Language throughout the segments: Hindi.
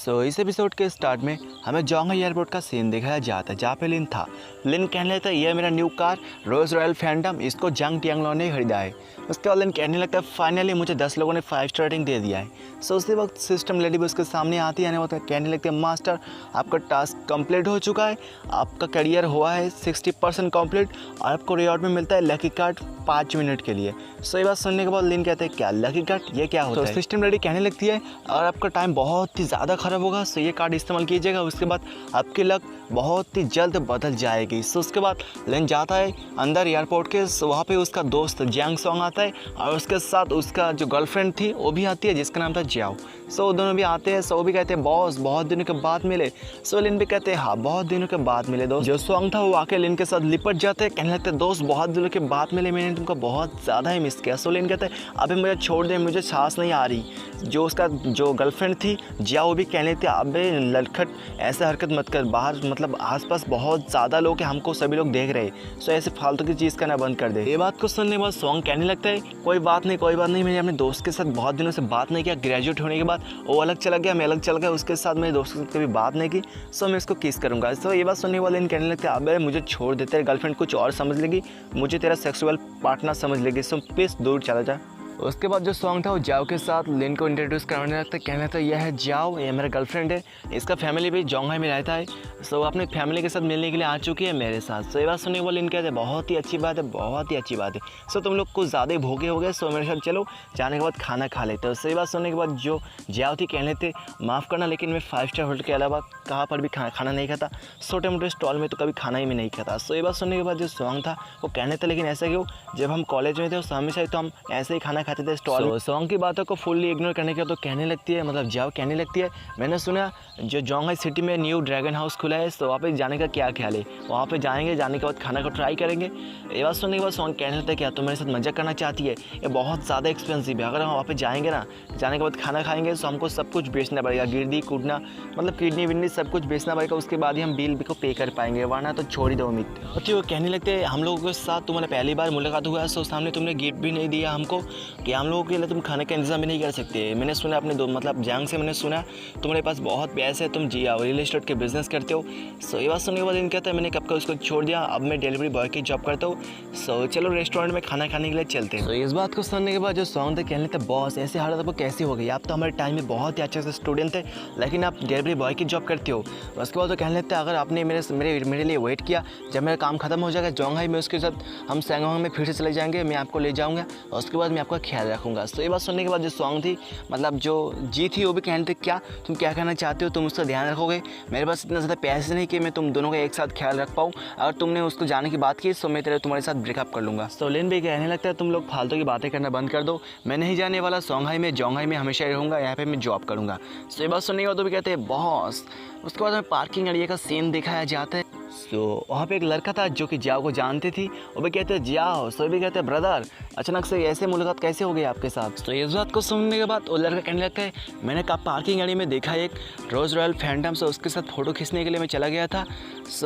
इस एपिसोड के स्टार्ट में हमें जोंग एयरपोर्ट का सीन दिखाया जाता है जहाँ पे लिन था। लिन कहने लगता है ये मेरा new car Rolls Royal Phantom, इसको जंग टियांगलो ने खरीदा है। उसके बाद लिन कहने लगता है फाइनली मुझे 10 लोगों ने 5 स्टार रेटिंग दे दिया है। उसी वक्त सिस्टम लेडी भी उसके सामने आती है, कहने लगते हैं मास्टर आपका टास्क कंप्लीट हो चुका है, आपका करियर हुआ है 60% कंप्लीट और आपको रिवॉर्ड में मिलता है लकी कार्ड 5 मिनट के लिए। ये बात सुनने के बाद लिन कहते हैं क्या लकी कार्ड, ये क्या होता है? सिस्टम लेडी कहने लगती है अगर आपका टाइम बहुत ही ज़्यादा ख़राब होगा तो ये कार्ड इस्तेमाल कीजिएगा, उसके बाद आपकी लक बहुत ही जल्द बदल जाएगी। उसके बाद लिन जाता है अंदर एयरपोर्ट के, वहाँ पे उसका दोस्त जैंग सॉन्ग आता है और उसके साथ उसका जो गर्लफ्रेंड थी वो भी आती है जिसका नाम था जियाओ। वो दोनों भी आते हैं। वो भी कहते हैं बॉस बहुत दिनों के बाद मिले। लिन भी कहते हैं हाँ बहुत दिनों के बाद मिले दोस्त। जो सॉन्ग था वो आके लिन के साथ लिपट जाते हैं, कहने लगते हैं दोस्त बहुत दिनों के बाद मिले, मैंने तुमको बहुत ज़्यादा ही मिस किया। लिन कहते हैं अभी मुझे छोड़ दे, मुझे सांस नहीं आ रही। जो उसका जो गर्लफ्रेंड थी जिया वो भी कहने लगती है अबे लड़खट ऐसे हरकत मत कर, बाहर मतलब आसपास बहुत ज़्यादा लोग हैं, हमको सभी लोग देख रहे हैं, ऐसे फालतू की चीज़ करना बंद कर दे। ये बात को सुनने के बाद सॉन्ग कहने लगता है कोई बात नहीं, मैंने अपने दोस्त के साथ बहुत दिनों से बात नहीं किया। ग्रेजुएट होने के बाद वो अलग चला गया, मैं अलग चला गया, उसके साथ मेरे दोस्त के साथ कभी बात नहीं की, मैं इसको किस करूँगा। ये बात सुनने वाले कहने लगते हैं अबे मुझे छोड़ दे, तेरे गर्लफ्रेंड कुछ और समझ लेगी, मुझे तेरा सेक्सुअल पार्टनर समझ लेगी, प्लीज़ दूर चला जा। उसके बाद जो सॉन्ग था वो जाओ के साथ लिन को इंट्रोड्यूस करवाने लगता है, कहने लगता है यह है जाओ, ये मेरा गर्लफ्रेंड है, इसका फैमिली भी जोंगहाई में रहता है। अपने फैमिली के साथ मिलने के लिए आ चुकी है मेरे साथ। ये बात सुनने के बाद लिन कहते हैं बहुत ही अच्छी बात है, बहुत ही अच्छी बात है। तुम लोग कुछ ज़्यादा ही भूखे हो गए, मेरे साथ चलो, जाने के बाद खाना खा लेते हो। ये बात सुनने के बाद जो जाओ थी कहने थे माफ़ करना लेकिन मैं 5 स्टार होटल के अलावा कहाँ पर भी खाना नहीं खाता, छोटे मोटे स्टॉल में तो कभी खाना ही मैं नहीं खाता। ये बात सुनने के बाद जो सॉन्ग था वो कहने थे लेकिन ऐसा क्यों, जब हम कॉलेज में थे उस हमेशा तो हम ऐसे ही खाना खाते थे स्टॉल में। सॉन्ग की बातों को फुल्ली इग्नोर करने के तो कहने लगती है, मतलब जाओ कहने लगती है मैंने सुना जो जोंगहाई सिटी में न्यू ड्रैगन हाउस खुला है, वहाँ पे जाने का क्या ख्याल है, वहाँ पे जाएंगे, जाने के बाद खाना को ट्राई करेंगे। ये बात सुनने के बाद सॉन्ग कहने लगता है क्या तुम मेरे साथ मजा करना चाहती है, ये बहुत ज़्यादा एक्सपेंसिव है, अगर हम वहाँ पे जाएंगे ना, जाने के बाद खाना खाएंगे तो हमको सब कुछ बेचना पड़ेगा, गिरदी कूदना मतलब किडनी विडनी सब कुछ बेचना पड़ेगा, उसके बाद ही हम बिल को पे कर पाएंगे, वरना तो छोड़ ही दो उम्मीद। अच्छी वो कहने लगते हैं हम लोगों के साथ तुम्हारा पहली बार मुलाकात हुआ है, सामने तुमने गिफ्ट भी नहीं दिया हमको कि हम लोगों के लिए तुम खाने का इंतजाम भी नहीं कर सकते। मैंने सुना अपने दो मतलब जैंग से मैंने सुना तुम्हारे पास बहुत पैसे है, तुम रियल एस्टेट के बिजनेस करते हो। ये बात सुनने के बाद कहता है मैंने कब का उसको छोड़ दिया, अब मैं डिलीवरी बॉय की जॉब करता हूँ। चलो रेस्टोरेंट में खाना खाने के लिए चलते हैं। इस बात को सुनने के बाद जो सॉन्ग थे कहने थे बॉस ऐसे हालत आपको कैसी हो गई, आप तो हमारे टाइम में बहुत ही अच्छे से स्टूडेंट थे लेकिन आप डिलीवरी बॉय की जॉब करते हो। उसके बाद तो कहने लगता है अगर आपने मेरे लिए वेट किया, जब मेरा काम खत्म हो जाएगा जोंगहाई में उसके साथ हम सैंगहोंग में फिर से चले जाएंगे, मैं आपको ले जाऊँगा और उसके बाद मैं आपका ख्याल रखूँगा। ये बात सुनने के बाद जो सॉन्ग थी मतलब जो जी थी वो भी कहने थे क्या तुम क्या कहना चाहते हो, तुम उसका ध्यान रखोगे, मेरे पास इतना ज़्यादा पैसे नहीं कि मैं तुम दोनों का एक साथ ख्याल रख पाऊँ, अगर तुमने उसको जाने की बात की तो मैं तुम्हारे साथ ब्रेकअप कर लूँगा। लिन भी कहने लगता है तुम लोग फालतू की बातें करना बंद कर दो, मैं नहीं जाने वाला जोंगहाई में, जोंगहाई में हमेशा रहूँगा, यहाँ पे मैं जॉब करूँगा। ये बात सुनने के बाद तो भी कहते हैं बॉस। उसके बाद हमें पार्किंग एरिया का सीन दिखाया जाता है। वहाँ पे एक लड़का था जो कि जियाओ को जानती थी, वो भी कहते हैं जियाओ। भी कहते हैं ब्रदर अचानक से ऐसे मुलाकात कैसे हो गई आपके साथ। इस बात को सुनने के बाद वो लड़का कहने लगता है मैंने कहा पार्किंग एरिया में देखा एक रोज़ रॉयल फैंटम, उसके साथ फ़ोटो खींचने के लिए मैं चला गया था।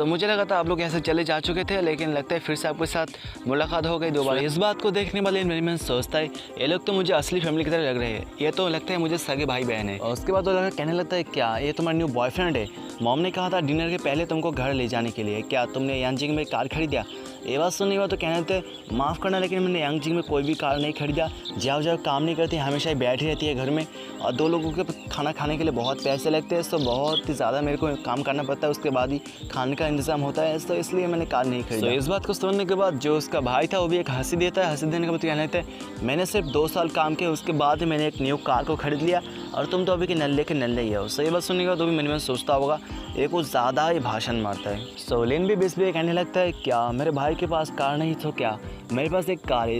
मुझे लगा था आप लोग ऐसे चले जा चुके थे, लेकिन लगता है फिर से आपके साथ मुलाकात हो गई दोबारा। इस बात को देखने वाले मेरे मन सोचता है ये लोग तो मुझे असली फैमिली की तरह लग रहे हैं, ये तो लगता है मुझे सगे भाई बहन है। और उसके बाद वो लड़का कहने लगता है क्या ये तुम्हारा न्यू बॉयफ्रेंड है, मॉम ने कहा था डिनर के पहले तुमको घर ले जाने के लिए, क्या तुमने यांगजिंग में कार खरीदा। ये बात सुनने के बाद तो कहने थे माफ़ करना लेकिन मैंने यांगजिंग में कोई भी कार नहीं खरीदा, जाओ काम नहीं करती, हमेशा ही बैठी रहती है घर में और 2 लोगों के खाना खाने के लिए बहुत पैसे लगते हैं, बहुत ही ज़्यादा मेरे को काम करना पड़ता है, उसके बाद ही खाने का इंतज़ाम होता है, इसलिए मैंने कार नहीं खरीदा। इस बात को सुनने के बाद जो उसका भाई था वो भी एक हंसी देता है। हंसी देने के बाद कहने थे मैंने सिर्फ 2 साल काम किया, उसके बाद ही मैंने एक न्यू कार को खरीद लिया और तुम तो अभी के नल्ले के नल्ले ही हो। ये बात सुनने के बाद तो भी मन में सोचता होगा ये कुछ ज़्यादा ही भाषण मारता है। लिन भी बीच कहने लगता है क्या मेरे भाई के पास कार नहीं तो क्या, मेरे पास एक कार है,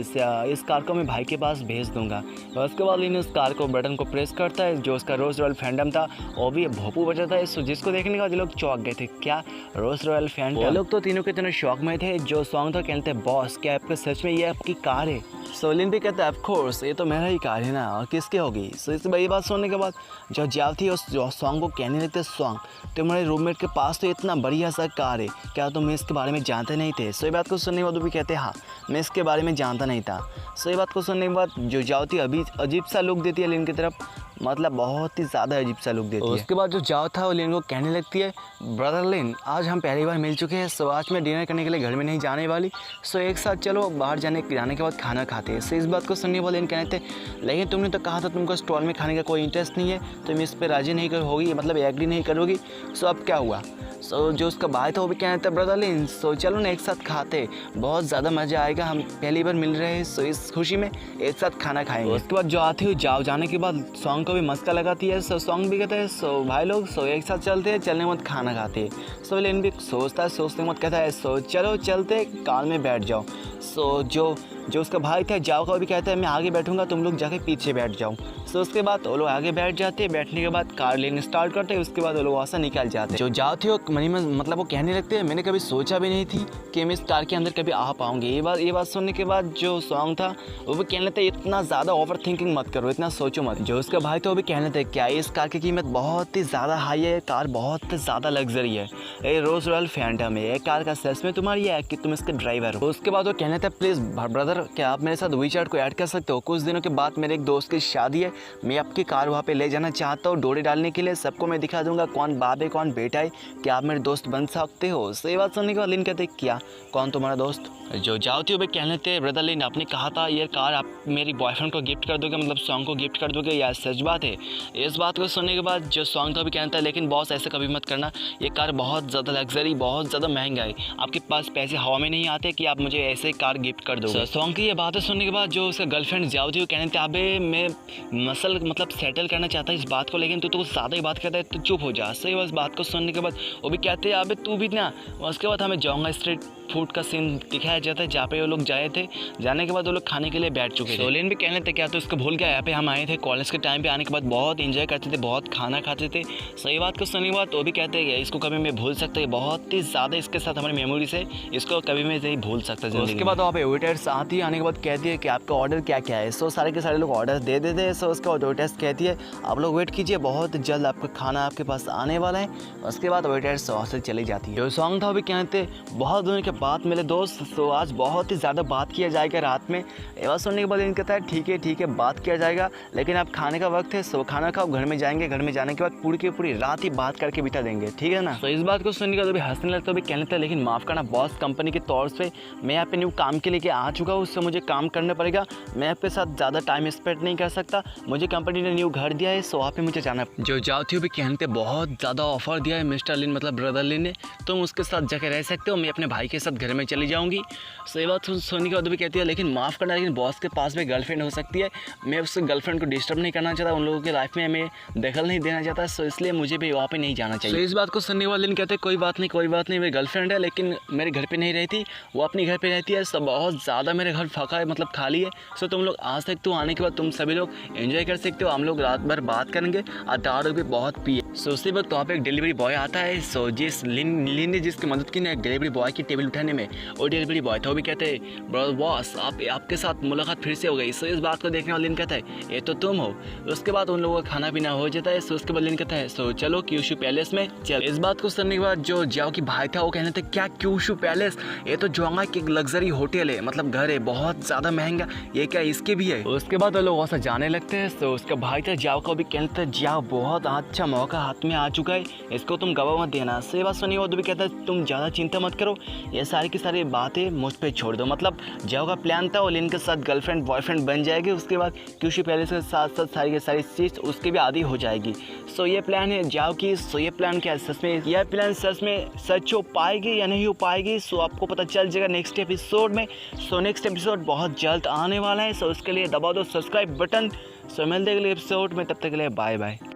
इस कार को मैं भाई के पास भेज दूंगा। और उसके बाद लिन उस कार को बटन को प्रेस करता है, जो उसका रोज़ रॉयल फैंटम था वो भी भोपू बजाता है, जिसको देखने के बाद लोग चौंक गए थे क्या रोज़ रॉयल फैंटम। वो लोग तो तीनों के तीनों शौक में थे। जो सॉन्ग था कहते हैं बॉस क्या आपके सच में ये आपकी कार है। लिन भी कहता है ऑफ कोर्स ये तो मेरा ही कार है ना, और किसकी होगी। इस ये बात सुनने के बाद जो जाव थी उस सॉन्ग को कहने लगते सॉन्ग तुम्हारे रूममेट के पास तो इतना बढ़िया सा कार है, क्या तुम इसके बारे में जानते नहीं थे। ये बात को सुनने के बाद वो भी कहते हैं हाँ मैं इसके बारे में जानता नहीं था। ये बात को सुनने के बाद जो जाव थी अभी अजीब सा लुक देती है लिन की तरफ, मतलब बहुत ही ज़्यादा अजीब सा लुक देती है। उसके बाद जो जाओ था वो लिन को कहने लगती है, ब्रदर लिन आज हम पहली बार मिल चुके हैं, सो आज मैं डिनर करने के लिए घर में नहीं जाने वाली, सो एक साथ चलो बाहर जाने के बाद खाना खाते हैं। सो इस बात को सुनने वाले लिन कहते हैं, लेकिन तुमने तो कहा था तुमको स्टॉल में खाने का कोई इंटरेस्ट नहीं है, तुम इस पर राजी नहीं होगी, मतलब एग्री नहीं करोगी, सो अब क्या हुआ। सो जो उसका भाई था वो भी कहना था, ब्रदर लिन सो चलो ना एक साथ खाते, बहुत ज़्यादा मज़ा आएगा, हम पहली बार मिल रहे हैं, सो इस खुशी में एक साथ खाना खाएंगे। उसके बाद जो आती है जाने के बाद सॉन्ग को भी मस्का लगाती है, सो सॉन्ग भी कहता है, सो भाई लोग सो एक साथ चलते हैं, चलने मत खाना खाते हैं। सो लिन भी सोचते मत कहता है, सो चलो चलते कार में बैठ जाओ। सो जो उसका भाई था जाओ का भी कहता है, मैं आगे बैठूंगा, तुम लोग जाके पीछे बैठ जाओ। सो उसके बाद वो लोग आगे बैठ जाते हैं, बैठने के बाद कार लेने स्टार्ट करते हैं, उसके बाद वो लोग वहाँ से निकल जाते हैं। जो जाओ थी वो मनी में मतलब वो कहने लगते हैं, मैंने कभी सोचा भी नहीं थी कि मैं इस कार के अंदर कभी आ पाऊंगी। ये बात सुनने के बाद जो सॉन्ग था वो भी कहने लगता है, इतना ज़्यादा ओवर थिंकिंग मत करो, इतना सोचो मत। जो उसका भाई था वो भी कहने लगता है, क्या इस कार की कीमत बहुत ही ज़्यादा हाई है, कार बहुत ज़्यादा लग्जरी है, ये रोल्स रॉयल फैंटम है, ये कार का सेल्स में तुम्हारी है कि तुम इसके ड्राइवर हो। उसके बाद वो कहने लगता है, प्लीज़ ब्रदर क्या आप मेरे साथ वीचार्ट को ऐड कर सकते हो, कुछ दिनों के बाद मेरे एक दोस्त की शादी है, मैं आपकी कार वहाँ पे ले जाना चाहता हूँ डोरी डालने के लिए, सबको मैं दिखा दूंगा कौन बाप है कौन बेटा है, क्या आप मेरे दोस्त बन सकते हो। सो ये बात सुनने के बाद लिन कहते क्या कौन तुम्हारा दोस्त। जो जाओ थी वो भी कहने थे, ब्रदर लिन आपने कहा था ये कार आप मेरी बॉयफ्रेंड को गिफ्ट कर दोगे, मतलब सॉन्ग को गिफ्ट कर दोगे, या सच बात है। इस बात को सुनने के बाद जो सॉन्ग था भी कहता है, लेकिन बॉस ऐसे कभी मत करना, ये कार बहुत ज़्यादा लग्जरी बहुत ज़्यादा महंगा है, आपके पास पैसे हवा में नहीं आते कि आप मुझे ऐसे कार गिफ्ट कर दोगे। सॉन्ग की ये बातें सुनने के बाद जो उसका गर्लफ्रेंड जाओ थी वो कहने थे, अबे मैं मतलब सेटल करना चाहता है इस बात को, लेकिन तू तो कुछ ज़्यादा ही बात करता है, तो चुप हो जा। सही बस बात को सुनने के बाद वो भी कहते हैं, अबे तू भी ना। उसके बाद हमें जाऊँगा स्ट्रीट फूड का सीन दिखाया जाता है, जहाँ पे वो लोग जाए थे, जाने के बाद वो लोग खाने के लिए बैठ चुके थे। सोलिन भी कहने थे, क्या तो इसको भूल गया, यहाँ पे हम आए थे कॉलेज के टाइम पे, आने के बाद बहुत इंजॉय करते थे, बहुत खाना खाते थे। सही बात को सुनने के बाद वो भी कहते हैं, इसको कभी मैं भूल सकता है, बहुत ही ज़्यादा इसके साथ हमारी मेमोरीज है, इसको कभी मैं नहीं भूल सकता। उसके बाद वहाँ पे वेटर्स आती है, आने के बाद कहती है कि आपका ऑर्डर क्या क्या है। सो सारे के सारे लोग ऑर्डर दे देते हैं। सो उसके बाद वेटर्स कहती है, आप लोग वेट कीजिए, बहुत जल्द आपका खाना आपके पास आने वाला है। उसके बाद वेटर्स वहाँ से चली जाती है। जो सॉन्ग था वो भी कहते, बहुत दिनों के बाद मेरे दोस्त, सो आज बहुत ही ज़्यादा बात किया जाएगा रात में। ये बात सुनने के बाद इनका कहता है, ठीक है बात किया जाएगा, लेकिन अब खाने का वक्त है, सो खाना खाओ, घर में जाएंगे, घर में जाने के बाद पूरी की पूरी रात ही बात करके बिता देंगे, ठीक है ना। तो इस बात को सुनने के बाद भी हंसने लगता है, भी कहने लगता है, लेकिन माफ़ करना बॉस, कंपनी के तौर से मैं यहाँ पे न्यू काम के लिए आ चुका हूँ, उससे मुझे काम करना पड़ेगा, मैं आपके साथ ज़्यादा टाइम स्पेंड नहीं कर सकता, मुझे कंपनी ने न्यू घर दिया है, सो वहाँ पे मुझे जाना। जो जाओ थी वो भी कहते बहुत ज़्यादा ऑफर दिया है मिस्टर लिन मतलब ब्रदर लिन ने, तुम उसके साथ जाकर रह सकते हो, मैं अपने भाई के साथ घर में चली जाऊँगी। सो ये बात सुनने के बाद भी कहती है, लेकिन माफ़ करना, लेकिन बॉस के पास में गर्लफ्रेंड हो सकती है, मैं उसके गर्लफ्रेंड को डिस्टर्ब नहीं करना चाहता, उन लोगों के लाइफ में मैं दखल नहीं देना चाहता, सो इसलिए मुझे भी वहाँ पे नहीं जाना चाहिए। तो इस बात को सुनने के बाद लिन कहते हैं, कोई बात नहीं, मेरी गर्लफ्रेंड है, लेकिन मेरे घर पे नहीं रहती, वो अपने घर पे रहती है, सब बहुत ज़्यादा मेरे घर फंका है, मतलब खाली है। सो तुम लोग आ सकते हो, आने के बाद तुम सभी लोग एंजॉय कर सकते हो, हम लोग रात भर बात करेंगे और दारू भी बहुत पिए। सो उसी वक्त वहाँ पे एक डिलीवरी बॉय आता है। सो जिस लिन ने जिसकी मदद की ना एक डिलीवरी बॉय की टेबल उठाने में, वो डिलीवरी बॉय था, वो भी कहते हैं, ब्रदर बॉस आपके साथ मुलाकात फिर से हो गई। सो इस बात को देखने वाला लिन कहता है, ये तो तुम हो। उसके बाद उन लोगों का खाना पीना हो जाता है। सो उसके बाद लिन कहता है, सो चलो क्यूशू पैलेस में चल। इस बात को सुनने के बाद जो जाओ की भाई था वो कहने थे, क्या क्यूशू पैलेस, ये तो जोंगा की एक लग्जरी होटल है, मतलब घर है, बहुत ज़्यादा महंगा, ये क्या इसके भी है। उसके बाद वो लोग वहाँ से जाने लगते हैं। तो उसका भाई था जाओ को भी कहते हैं, जाओ बहुत अच्छा मौका हाथ में आ चुका है, इसको तुम गवा मत देना। से बात सुनी वो तो भी कहता है, तुम ज़्यादा चिंता मत करो, ये सारी की सारी बातें मुझ पे छोड़ दो। मतलब जाओ का प्लान था वो लिन के साथ गर्लफ्रेंड बॉयफ्रेंड बन जाएगी, उसके बाद क्यूशू पैलेस के साथ साथ सारी की सारी चीज़ उसकी भी आदि हो जाएगी। सो ये प्लान है जाओ की। सो ये प्लान क्या है सच में, यह प्लान सच में सच हो पाएगी या नहीं हो पाएगी, सो आपको पता चल जाएगा नेक्स्ट एपिसोड में। सो नेक्स्ट एपिसोड बहुत जल्द आने वाला है, सो उसके लिए दबा दो सब्सक्राइब बटन। सो मिलते अगले एपिसोड में, तब तक के लिए बाय बाय।